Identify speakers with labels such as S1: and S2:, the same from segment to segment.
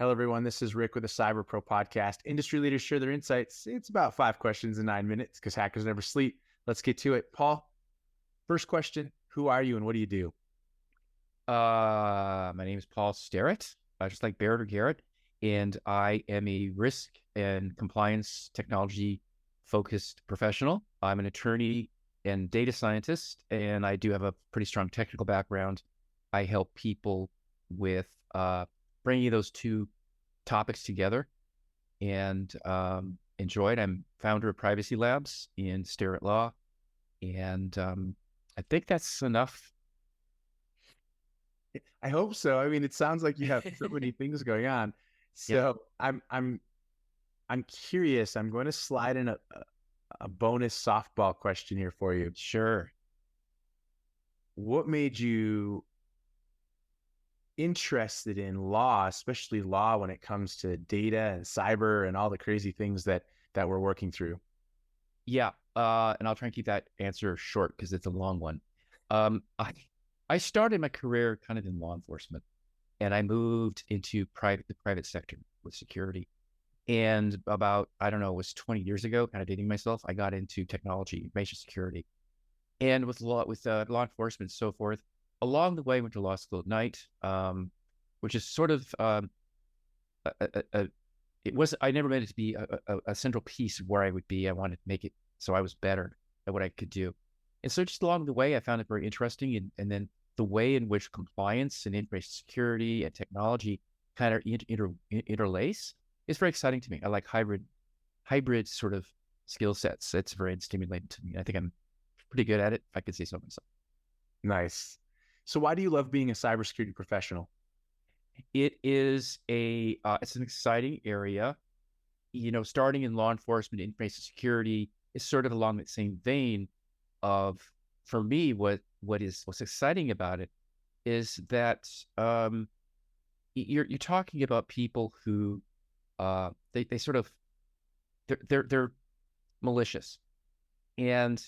S1: Hello, everyone. This is Rick with the Cyber Pro podcast. Industry leaders share their insights. It's about 5 questions in 9 minutes because hackers never sleep. Let's get to it. Paul, first question. Who are you and what do you do?
S2: My name is Paul Starrett, just like Barrett or Garrett, and I am a risk and compliance technology focused professional. I'm an attorney and data scientist, and I do have a pretty strong technical background. I help people with bringing those two topics together and enjoy it. I'm founder of Privacy Labs in Starrett Law, and I think that's enough.
S1: I hope so. I mean, it sounds like you have so many things going on.
S2: Yep,
S1: So I'm curious. I'm going to slide in a bonus softball question here for you.
S2: sure.
S1: What made you interested in law, especially law when it comes to data and cyber and all the crazy things that we're working through?
S2: Yeah, and I'll try and keep that answer short because it's a long one. I started my career kind of in law enforcement, and I moved into the private sector with security. And about, I don't know, it was 20 years ago, kind of dating myself, I got into technology, information security, and with law enforcement and so forth. Along the way, I went to law school at night, which is sort of a it was I never meant it to be a central piece of where I would be. I wanted to make it so I was better at what I could do. And so just along the way, I found it very interesting. And then the way in which compliance and information security and technology kind of interlace is very exciting to me. I like hybrid sort of skill sets. It's very stimulating to me. I think I'm pretty good at it, if I could say so myself.
S1: Nice. So why do you love being a cybersecurity professional?
S2: It's an exciting area. Starting in law enforcement, information security is sort of along that same vein of, for me, what's exciting about it is that you're talking about people who they sort of they're malicious, and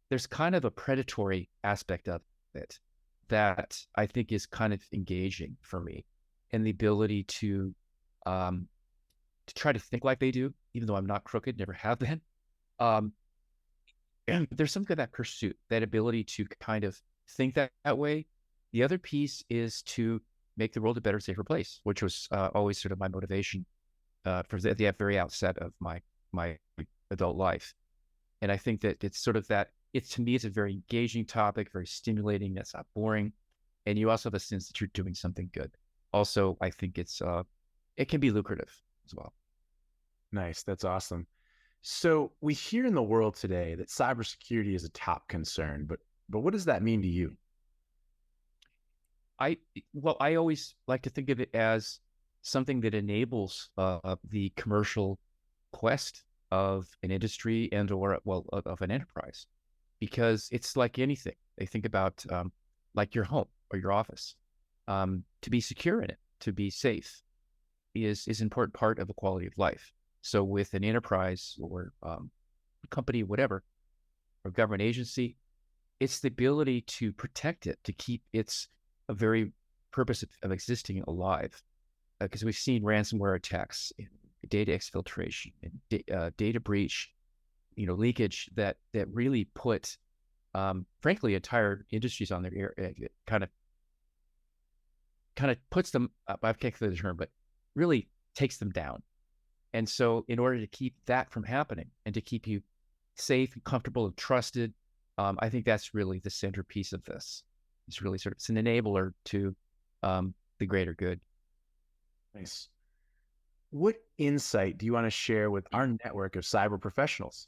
S2: there's kind of a predatory aspect of it that I think is kind of engaging for me, and the ability to try to think like they do, even though I'm not crooked, never have been. Um, and there's something of that pursuit, that ability to kind of think that way. The other piece is to make the world a better, safer place, which was always sort of my motivation from the very outset of my adult life. And I think that it's sort of that. It's, to me, it's a very engaging topic, very stimulating. That's not boring, and you also have a sense that you're doing something good. Also, I think it can be lucrative as well.
S1: Nice. That's awesome. So we hear in the world today that cybersecurity is a top concern, but what does that mean to you?
S2: I always like to think of it as something that enables the commercial quest of an industry and or of an enterprise, because it's like anything. They think about like your home or your office. To be secure in it, to be safe, is an important part of a quality of life. So with an enterprise or company, whatever, or government agency, it's the ability to protect it, to keep its a very purpose of existing alive. Because we've seen ransomware attacks, and data exfiltration, and data breach, leakage that really put, frankly, entire industries on their ear. It kind of puts them up. I can't say the term, but really takes them down. And so, in order to keep that from happening and to keep you safe and comfortable and trusted, I think that's really the centerpiece of this. It's really it's an enabler to the greater good.
S1: Nice. What insight do you want to share with our network of cyber professionals?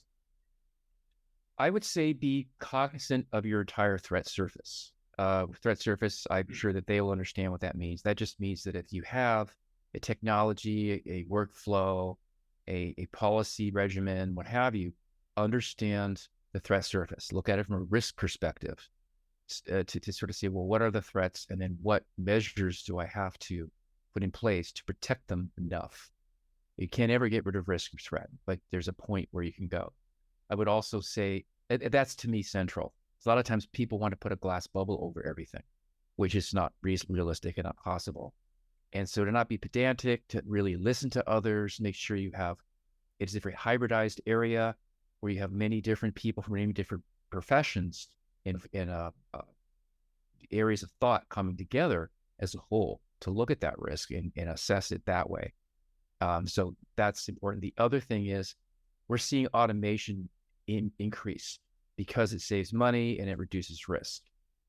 S2: I would say be cognizant of your entire threat surface. Threat surface, I'm sure that they will understand what that means. That just means that if you have a technology, a workflow, a policy regimen, what have you, understand the threat surface. Look at it from a risk perspective to sort of say, well, what are the threats? And then what measures do I have to put in place to protect them enough? You can't ever get rid of risk or threat, but there's a point where you can go. I would also say that's, to me, central. A lot of times people want to put a glass bubble over everything, which is not realistic and not possible. And so to not be pedantic, to really listen to others, make sure you have, it's a very hybridized area where you have many different people from many different professions in areas of thought coming together as a whole to look at that risk and assess it that way. So that's important. The other thing is we're seeing automation increase because it saves money and it reduces risk.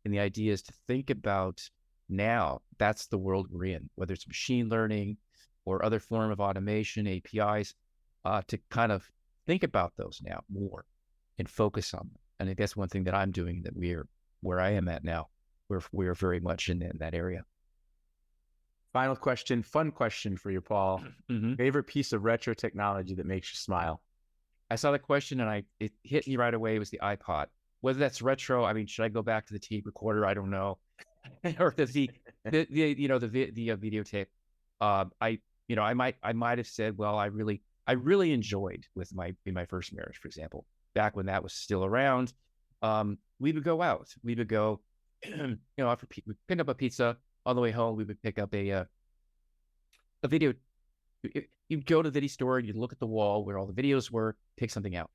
S2: And the idea is to think about now, that's the world we're in, whether it's machine learning or other form of automation, APIs, to kind of think about those now more and focus on them. And I guess one thing that I'm doing that where I am at now, we're very much in that area.
S1: Final question, fun question for you, Paul.
S2: Mm-hmm.
S1: Favorite piece of retro technology that makes you smile?
S2: I saw the question and it hit me right away. It was the iPod. Whether that's retro, I mean, should I go back to the tape recorder? I don't know. Or the videotape. I might have said, well, I really enjoyed in my first marriage, for example, back when that was still around. We would go out. We would go, after we pick up a pizza on the way home. We would pick up a video. You'd go to the video store and you'd look at the wall where all the videos were, pick something out.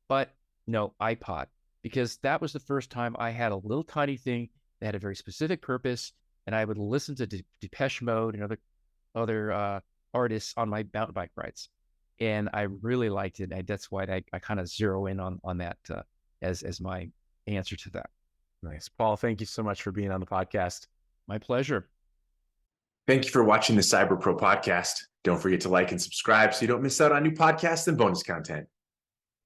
S2: But no, iPod, because that was the first time I had a little tiny thing that had a very specific purpose, and I would listen to Depeche Mode and other artists on my mountain bike rides, and I really liked it. That's why I kind of zero in on that as my answer to that.
S1: Nice. Paul, thank you so much for being on the podcast.
S2: My pleasure.
S1: Thank you for watching the Cyber Pro podcast. Don't forget to like and subscribe so you don't miss out on new podcasts and bonus content.